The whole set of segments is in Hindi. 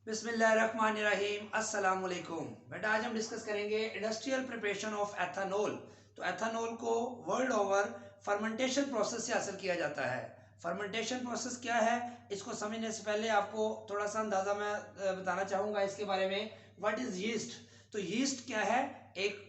बिस्मिल्लाहिर्रहमानिर्रहीम अस्सलाम वालेकुम। बेटा आज हम डिस्कस करेंगे इंडस्ट्रियल प्रिपरेशन ऑफ एथानॉल। तो एथानॉल को वर्ल्ड ओवर फर्मेंटेशन प्रोसेस से हासिल किया जाता है। फर्मेंटेशन प्रोसेस क्या है, इसको समझने से पहले आपको थोड़ा सा अंदाज़ा मैं बताना चाहूँगा इसके बारे में। What is yeast? तो यीस्ट क्या है? एक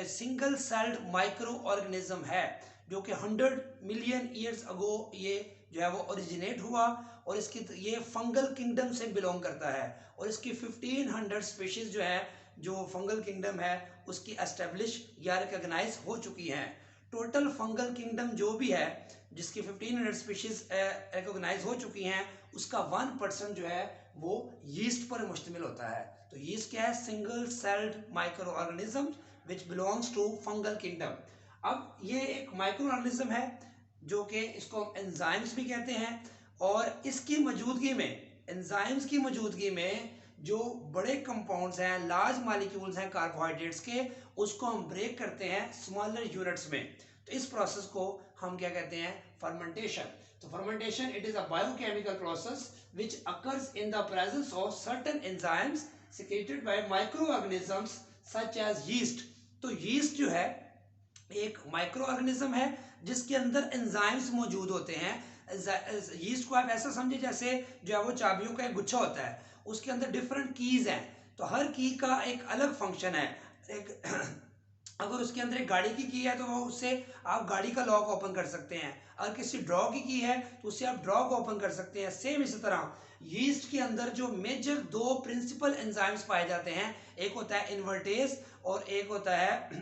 सिंगल सेल्ड माइक्रो ऑर्गेनिज्म है जो कि 100 मिलियन ईयर्स अगो ये जो है वो ओरिजिनेट हुआ और इसकी ये फंगल किंगडम से बिलोंग करता है और इसकी 1500 स्पीशीज जो है, जो फंगल किंगडम है उसकी एस्टेब्लिश या रिकॉग्नाइज हो चुकी हैं। टोटल फंगल किंगडम जो भी है जिसकी 1500 स्पीशीज रिकॉग्नाइज हो चुकी हैं उसका 1% जो है वो यीस्ट पर मुश्तमिल होता है। तो यीस्ट क्या है? Single celled micro organism which belongs to fungal kingdom. अब ये एक माइक्रो ऑर्गेनिज्म है जो कि इसको एंजाइम्स भी कहते हैं और इसकी मौजूदगी में, एंजाइम्स की मौजूदगी में जो बड़े कंपाउंड्स हैं, लार्ज मॉलिक्यूल्स हैं कार्बोहाइड्रेट्स के, उसको हम ब्रेक करते हैं स्मॉलर यूनिट्स में। तो इस प्रोसेस को हम क्या कहते हैं? फर्मेंटेशन। तो fermentation it is a biochemical process which occurs in the presence of certain enzymes secreted by microorganisms such as yeast। तो यीस्ट जो है एक माइक्रो ऑर्गेनिज्म है जिसके अंदर एंजाइम्स मौजूद होते हैं। यीस्ट को आप ऐसा समझे जैसे जो है वो चाबियों का एक गुच्छा होता है, उसके अंदर डिफरेंट कीज हैं। तो हर की का एक अलग फंक्शन है। एक अगर उसके अंदर एक गाड़ी की है तो वो उससे आप गाड़ी का लॉक ओपन कर सकते हैं। अगर किसी ड्रॉ की है तो उससे आप ड्रॉ को ओपन कर सकते हैं। सेम इसी तरह यीस्ट के अंदर जो मेजर दो प्रिंसिपल एंजाइम्स पाए जाते हैं, एक होता है इन्वर्टेज और एक होता है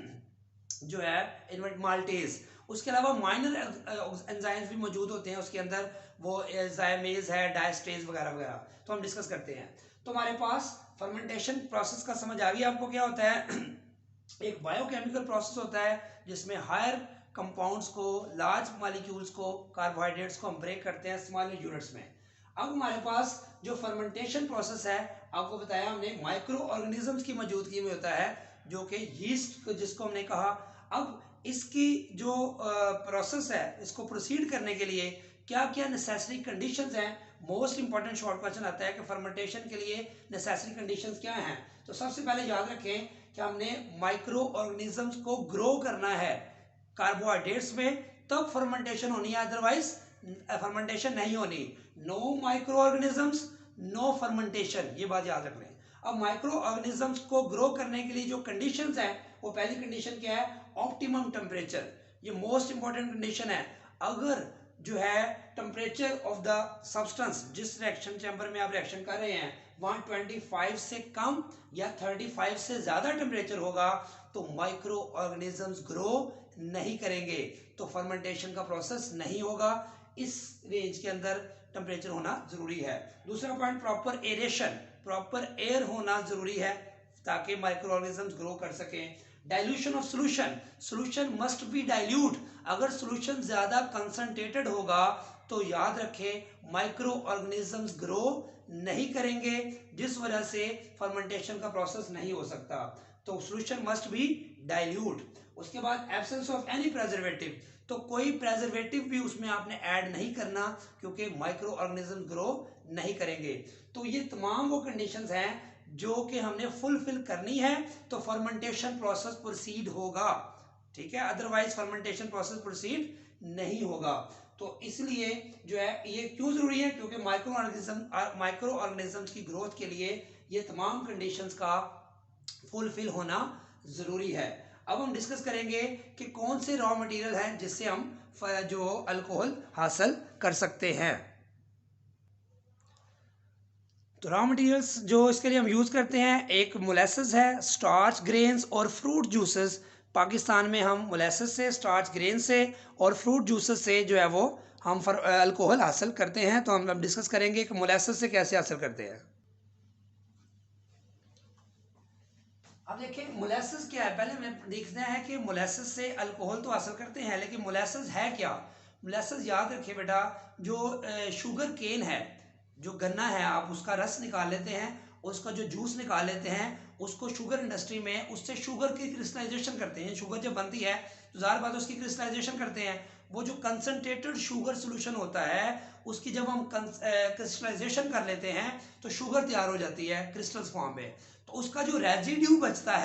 जो है इन्वर्ट माल्टेज। उसके अलावा माइनर एंजाइम्स भी मौजूद होते हैं उसके अंदर, वो जायमेज है, डायस्ट्रेज वगैरह वगैरह। तो हम डिस्कस करते हैं। तो हमारे पास फर्मेंटेशन प्रोसेस का समझ आ गया आपको क्या होता है। एक बायोकेमिकल प्रोसेस होता है जिसमें हायर कंपाउंड्स को, लार्ज मॉलिक्यूल्स को, कार्बोहाइड्रेट्स को हम ब्रेक करते हैं स्मॉलर यूनिट्स में। अब हमारे पास जो फर्मेंटेशन प्रोसेस है, आपको बताया हमने माइक्रो ऑर्गेनिजम्स की मौजूदगी में होता है जो कि यीस्ट जिसको हमने कहा। अब इसकी जो प्रोसेस है, इसको प्रोसीड करने के लिए क्या क्या नेसेसरी कंडीशंस हैं। मोस्ट इंपॉर्टेंट शॉर्ट क्वेश्चन आता है कि फर्मेंटेशन के लिए नेसेसरी कंडीशंस क्या हैं। तो सबसे पहले याद रखें कि हमने माइक्रो ऑर्गेनिजम्स को ग्रो करना है कार्बोहाइड्रेट्स में, तब फर्मेंटेशन होनी है, अदरवाइज फर्मेंटेशन नहीं होनी। No micro organisms no fermentation, ये बात याद रख लें। अब माइक्रो ऑर्गेनिजम्स को ग्रो करने के लिए जो कंडीशंस हैं, वो पहली कंडीशन क्या है? Optimum temperature. ये मोस्ट इंपॉर्टेंट कंडीशन है। अगर जो है टेम्परेचर ऑफ द सब्सटेंस, जिस रिएक्शन चैम्बर में आप रिएक्शन कर रहे हैं, 125 से कम या 35 से ज़्यादा टेम्परेचर होगा तो माइक्रो ऑर्गेनिजम्स ग्रो नहीं करेंगे, तो फर्मेंटेशन का प्रोसेस नहीं होगा। इस रेंज के अंदर टेम्परेचर होना जरूरी है। दूसरा point, proper aeration, proper air होना जरूरी है ताकि माइक्रो ऑर्गेनिजम्स ग्रो कर सकें। Dilution of solution, solution must be dilute. अगर सोल्यूशन ज़्यादा कंसंट्रेटेड होगा तो याद रखें माइक्रो ऑर्गेनिजम्स ग्रो नहीं करेंगे, जिस वजह से फर्मेंटेशन का प्रोसेस नहीं हो सकता। तो सोल्यूशन मस्ट बी डाइल्यूट। उसके बाद एब्सेंस ऑफ एनी प्रेजर्वेटिव, तो कोई प्रेजर्वेटिव भी उसमें आपने ऐड नहीं करना क्योंकि माइक्रो ऑर्गेनिज्म ग्रो नहीं करेंगे। तो ये तमाम वो कंडीशंस हैं जो कि हमने फुलफिल करनी है तो फर्मेंटेशन प्रोसेस प्रोसीड होगा, ठीक है, अदरवाइज फर्मेंटेशन प्रोसेस प्रोसीड नहीं होगा। तो इसलिए जो है ये क्यों जरूरी है, क्योंकि माइक्रो ऑर्गेनिजम्स की ग्रोथ के लिए ये तमाम कंडीशंस का फुलफिल होना जरूरी है। अब हम डिस्कस करेंगे कि कौन से रॉ मटेरियल हैं जिससे हम जो अल्कोहल हासिल कर सकते हैं। तो रॉ मटेरियल्स जो इसके लिए हम यूज़ करते हैं, एक मोलेसेस है, स्टार्च ग्रेन्स और फ्रूट जूसेस। पाकिस्तान में हम मोलेसेस से, स्टार्च ग्रेन से और फ्रूट जूसेस से जो है वो हम अल्कोहल हासिल करते हैं। तो हम अब डिस्कस करेंगे कि मोलेसेस से कैसे हासिल करते हैं। अब देखिए मोलेसेस क्या है, पहले हमें देखना है कि मोलेसेस से अल्कोहल तो हासिल करते हैं, लेकिन मोलेसेस है क्या। मोलेसेस याद रखिए बेटा, जो शुगर केन है, जो गन्ना है, आप उसका रस निकाल लेते हैं, उसका जो जूस निकाल लेते हैं, उसको शुगर इंडस्ट्री में उससे शुगर की क्रिस्टलाइजेशन करते हैं। शुगर जब बनती है तो ज़ाहिर बात उसकी क्रिस्टलाइजेशन करते हैं, वो जो कंसंट्रेटेड शुगर सोल्यूशन होता है उसकी जब हम क्रिस्टलाइजेशन कर लेते हैं तो शुगर तैयार हो जाती है क्रिस्टल्स फॉर्म में, तो उसका जो रेजिड्यू बचता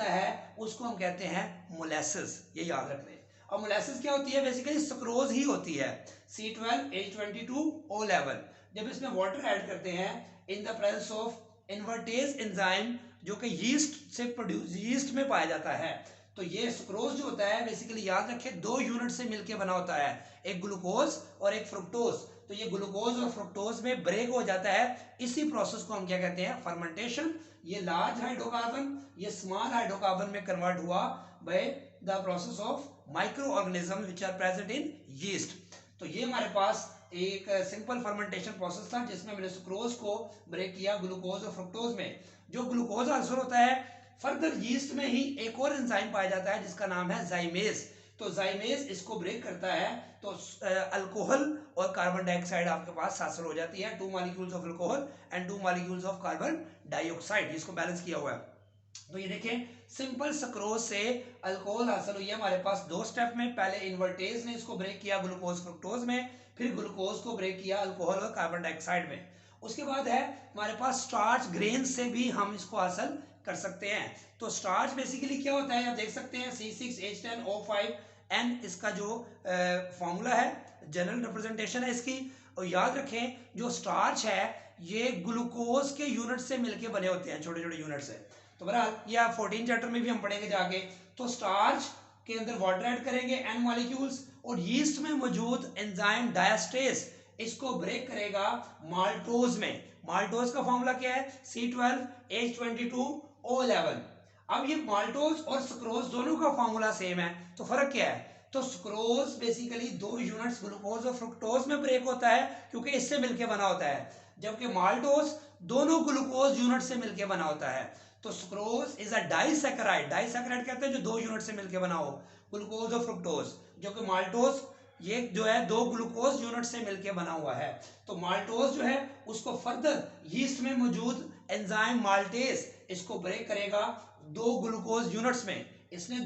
है उसको हम कहते हैं मोलेसिस, ये याद रख लें। और मोलेसिस क्या होती है? बेसिकली सुक्रोज ही होती है, C12H22O11। जब इसमें वाटर ऐड करते हैं in the presence of invertase enzyme जो कि यीस्ट में पाया जाता है, तो ये सुक्रोज जो होता है बेसिकली याद रखें 2 यूनिट से मिलकर बना होता है, एक ग्लूकोज और एक फ्रुक्टोज। तो ये ग्लूकोज और फ्रुक्टोज में ब्रेक हो जाता है, इसी प्रोसेस को हम क्या कहते हैं? फर्मेंटेशन। ये लार्ज हाइड्रोकार्बन ये स्मॉल हाइड्रोकार्बन में कन्वर्ट हुआ by the process of micro organism which are present in yeast. तो ये हमारे पास एक सिंपल फर्मेंटेशन प्रोसेस था जिसमें मैंने सुक्रोज को ब्रेक किया ग्लूकोज और फ्रुक्टोज में। जो ग्लूकोज आंसर होता है, फर्दर यीस्ट में ही एक और एंजाइम पाया जाता है जिसका नाम है जाइमेज। तो जाइमेज इसको ब्रेक करता है तो अल्कोहल और कार्बन डाइऑक्साइड आपके पास हासिल हो जाती है, 2 molecules of alcohol and 2 molecules of carbon dioxide, इसको बैलेंस किया हुआ है। तो ये देखें सिंपल सक्रोज से अल्कोहल हासिल हुई है हमारे पास 2 स्टेप में। पहले इन्वर्टेज ने इसको ब्रेक किया ग्लूकोज फ्रुक्टोज में, फिर ग्लूकोज को ब्रेक किया अल्कोहल और कार्बन डाइऑक्साइड में। उसके बाद है हमारे पास स्टार्च ग्रेन से भी हम इसको हासिल कर सकते हैं। तो स्टार्च बेसिकली क्या होता है आप देख सकते हैं, C6H10O5N इसका जो फॉर्मूला है, जनरल रिप्रेजेंटेशन है इसकी। और याद रखें जो स्टार्च है ये ग्लूकोज के यूनिट से मिलके बने होते हैं, छोटे छोटे यूनिट से। तो बहरहाल या 14 चैप्टर में भी हम पढ़ेंगे जाके। तो स्टार्च के अंदर वाटर ऐड करेंगे N मॉलिक्यूल्स, और यीस्ट में मौजूद एंजाइम डायस्ट्रेस इसको ब्रेक करेगा माल्टोज में। माल्टोज का फॉर्मूला क्या है? C12H22O11। अब ये माल्टोज और सुक्रोज दोनों का फॉर्मूला सेम है, तो फर्क क्या है? तो सुक्रोज बेसिकली 2 यूनिट्स ग्लूकोज और फ्रुक्टोज में ब्रेक होता है क्योंकि इससे मिलके बना होता है, जबकि माल्टोज दोनों ग्लूकोज यूनिट से मिलके बना होता है। तो sucrose is a disaccharide, disaccharide कहते हैं जो 2 यूनिट से मिलके बना हो, ग्लूकोज और फ्रुक्टोज, जो कि माल्टोज ये जो है 2 ग्लूकोज यूनिट से मिलके बना हुआ है। तो माल्टोज जो है उसको फर्दर यीस्ट में मौजूद एंजाइम माल्टेज इसको ब्रेक करेगा 2 ग्लूकोज यूनिट्स में। इसने एक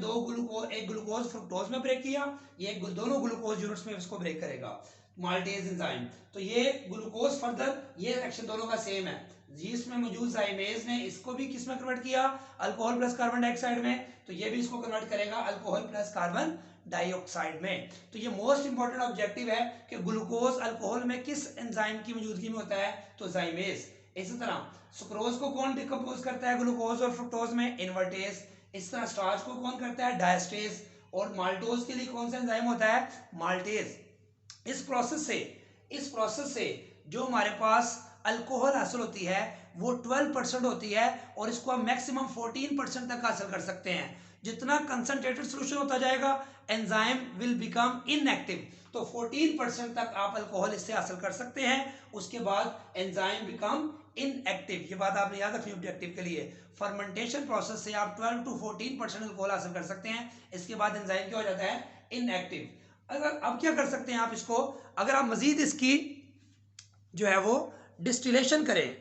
ग्लूकोज फ्रुक्टोज में ब्रेक किया, ये दोनों ग्लूकोज यूनिट्स में इसको ब्रेक करेगा माल्टेज एंजाइम। तो ये ग्लूकोज फर्दर ये रिएक्शन दोनों का सेम है, यीस्ट में मौजूद जाइमेज ने इसको भी किस में कन्वर्ट किया? अल्कोहल प्लस कार्बन डाइऑक्साइड में। तो ये भी इसको कन्वर्ट करेगा अल्कोहल प्लस कार्बन डाइऑक्साइड में। तो ये मोस्ट इंपॉर्टेंट ऑब्जेक्टिव है कि ग्लूकोज अल्कोहल में किस एंजाइम की मौजूदगी में होता है? तो जाइमेज। इसी तरह सुक्रोज को कौन डिकम्पोज करता है ग्लूकोज और फ्रुक्टोज में? इन्वर्टेज। इस तरह स्टार्च को कौन करता है? डायस्ट्रेज। और माल्टोज के लिए कौन सा एंजाइम होता है? माल्टेज। इस प्रोसेस से जो हमारे पास अल्कोहल हासिल होती है वो 12% होती है, और इसको हम मैक्सिमम 14% तक हासिल कर सकते हैं। जितना कंसंट्रेटेड सोल्यूशन होता जाएगा एंजाइम विल बिकम इनएक्टिव। तो 14% तक आप अल्कोहल इससे हासिल कर सकते हैं, उसके बाद एंजाइम बिकम इनएक्टिव। ये बात आपने याद रखनी ऑब्जेक्टिव के लिए। फर्मेंटेशन प्रोसेस से आप 12 to 14% अल्कोहल हासिल कर सकते हैं, इसके बाद एंजाइम क्या हो जाता है? इनएक्टिव। अगर अब क्या कर सकते हैं आप इसको, अगर आप मजीद इसकी जो है वो डिस्टिलेशन करें,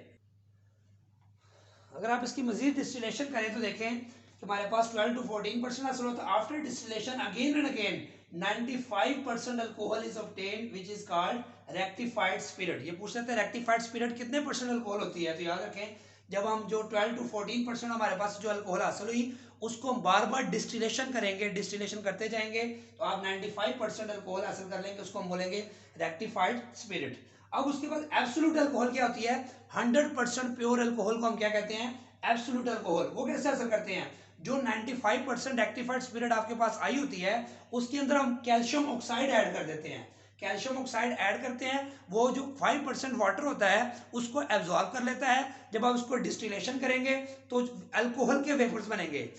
अगर आप इसकी मजीद डिस्टिलेशन करें तो देखें कि हमारे पास 12 to 14% हासिल होता है। After distillation again and again 95% alcohol is obtained which is called rectified spirit. ये पूछ लेते हैं रेक्टिफाइड स्पिरिट कितने % अल्कोहल होती है? तो याद रखें जब हम जो 12 to 14% हमारे पास जो अल्कोहल हासिल हुई उसको हम बार बार डिस्टिलेशन करेंगे, डिस्टिलेशन करते जाएंगे, तो आप 95% अल्कोहल हासिल कर लेंगे, उसको हम बोलेंगे रेक्टिफाइड स्पिरिट। अब उसके बाद एब्सोल्यूट अल्कोहल क्या होती है? 100% प्योर अल्कोहल को हम क्या कहते हैं? Absolute alcohol. वो कैसे हासिल करते हैं? जो 95% रेक्टिफाइड स्पिरिट आपके पास आई होती है उसके अंदर हम कैल्शियम ऑक्साइड ऐड कर देते हैं। कैल्शियम ऑक्साइड ऐड करते हैं, वो जो 5% वाटर होता है उसको एब्जॉर्ब कर लेता है। जब आप उसको डिस्टिलेशन करेंगे तो अल्कोहल के वेपर्स बनेंगे,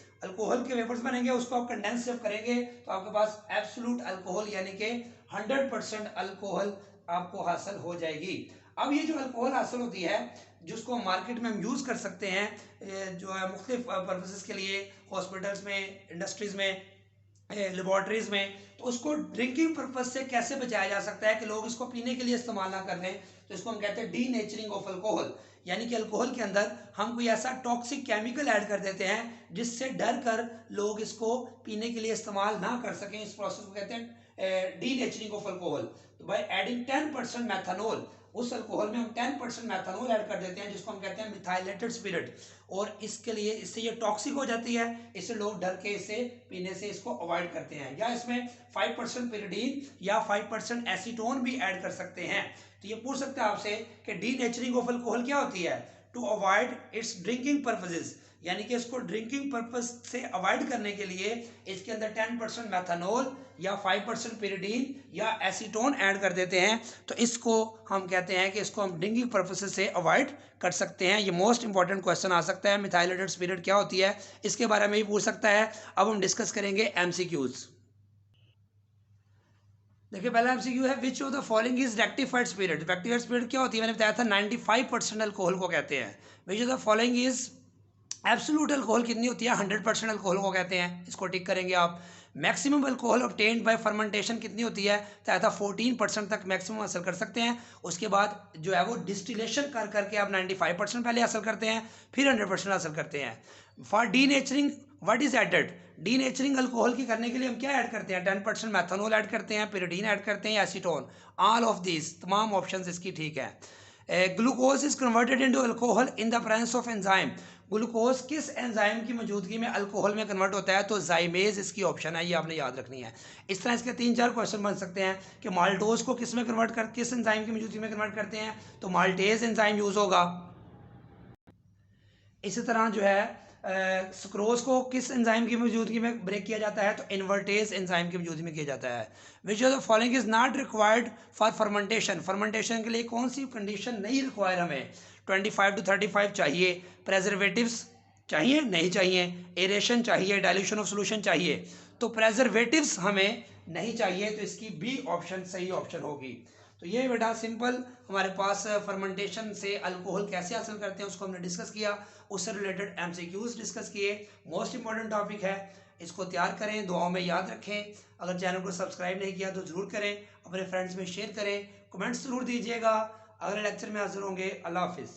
उसको आप कंडेंस जब करेंगे तो आपके पास एब्सोल्यूट अल्कोहल यानी कि 100% अल्कोहल आपको हासिल हो जाएगी। अब ये जो अल्कोहल हासिल होती है जिसको मार्केट में हम यूज़ कर सकते हैं जो है मुख्तलिफ पर्पसेस के लिए, हॉस्पिटल्स में, इंडस्ट्रीज़ में, लेबॉर्ट्रीज में, तो उसको ड्रिंकिंग पर्पज से कैसे बचाया जा सकता है कि लोग इसको पीने के लिए इस्तेमाल ना कर लें, तो इसको हम कहते हैं डी नेचरिंग ऑफ अल्कोहल, यानी कि अल्कोहल के अंदर हम कोई ऐसा टॉक्सिक केमिकल ऐड कर देते हैं जिससे डर कर लोग इसको पीने के लिए इस्तेमाल ना कर सकें। इस प्रोसेस को कहते हैं डी नेचरिंग ऑफ अल्कोहल। तो बाय एडिंग 10% मैथनॉल, उस अल्कोहल में हम 10% मैथनॉल ऐड कर देते हैं जिसको हम कहते हैं मिथाइलेटेड स्पिरिट, और इसके लिए इससे ये टॉक्सिक हो जाती है, इससे लोग डर के इसे पीने से इसको अवॉइड करते हैं। या इसमें 5% पिरिडीन या 5% एसीटोन भी ऐड कर सकते हैं। तो ये पूछ सकते हैं आपसे कि डी नेचरिंग ऑफ अल्कोहल क्या होती है? To avoid its drinking purposes, यानी कि इसको ड्रिंकिंग पर्पज से अवॉइड करने के लिए इसके अंदर 10% मैथनॉल या 5% पिरिडीन या एसीटोन ऐड कर देते हैं। तो इसको हम कहते हैं कि इसको हम ड्रिंकिंग पर्पज से अवॉइड कर सकते हैं। ये मोस्ट इंपॉर्टेंट क्वेश्चन आ सकता है, मिथाइलेटेड स्पिरिट क्या होती है, इसके बारे में भी पूछ सकता है। अब हम डिस्कस करेंगे एमसीक्यूज। देखिए पहला एमसीक्यू है, which of the following is rectified spirit. Rectified spirit क्या होती है? मैंने बताया था 95% अल्कोहल को कहते हैं। Which of the following is absolute alcohol कितनी होती है? 100% अल्कोहल को कहते हैं, इसको टिक करेंगे आप। Maximum alcohol obtained by fermentation कितनी होती है? तो 14% तक मैक्सिमम हासिल कर सकते हैं। उसके बाद जो है वो डिस्टिलेशन कर करके आप 95% पहले हासिल करते हैं, फिर 100% हासिल करते हैं। For denaturing what is added? Denaturing alcohol की करने के लिए हम क्या ऐड करते हैं? 10% मैथनॉल ऐड करते हैं, पिरिडीन ऐड करते हैं, एसीटोन। ऑल ऑफ दिस, तमाम ऑप्शंस इसकी ठीक है। Glucose is converted into alcohol in the presence of enzyme. Glucose किस एंजाइम की मौजूदगी में अल्कोहल में कन्वर्ट होता है? तो जाइमेज इसकी ऑप्शन है, ये आपने याद रखनी है। इस तरह इसके 3-4 क्वेश्चन बन सकते हैं कि माल्टोज को किस में कन्वर्ट कर, किस एंजाइम की मौजूदगी में कन्वर्ट करते हैं? तो माल्टेज एंजाइम यूज होगा। इसी तरह जो है सुक्रोज को किस एंजाइम की मौजूदगी में ब्रेक किया जाता है? तो इन्वर्टेज एंजाइम की मौजूदगी में किया जाता है। Which of the following is not required for fermentation. Fermentation के लिए कौन सी कंडीशन नहीं रिक्वायर हमें? 25 to 35 चाहिए, प्रेजर्वेटिव्स चाहिए नहीं चाहिए, एरेशन चाहिए, डाइल्यूशन ऑफ सोल्यूशन चाहिए। तो प्रेजर्वेटिव्स हमें नहीं चाहिए, तो इसकी बी ऑप्शन सही ऑप्शन होगी। तो ये बेटा सिंपल हमारे पास फर्मेंटेशन से अल्कोहल कैसे हासिल करते हैं उसको हमने डिस्कस किया, उससे रिलेटेड एमसीक्यूज डिस्कस किए। मोस्ट इंपॉर्टेंट टॉपिक है, इसको तैयार करें, दुआओं में याद रखें। अगर चैनल को सब्सक्राइब नहीं किया तो ज़रूर करें, अपने फ्रेंड्स में शेयर करें, कमेंट्स ज़रूर दीजिएगा। अगले लेक्चर में हाजिर होंगे। अल्लाह हाफिज़।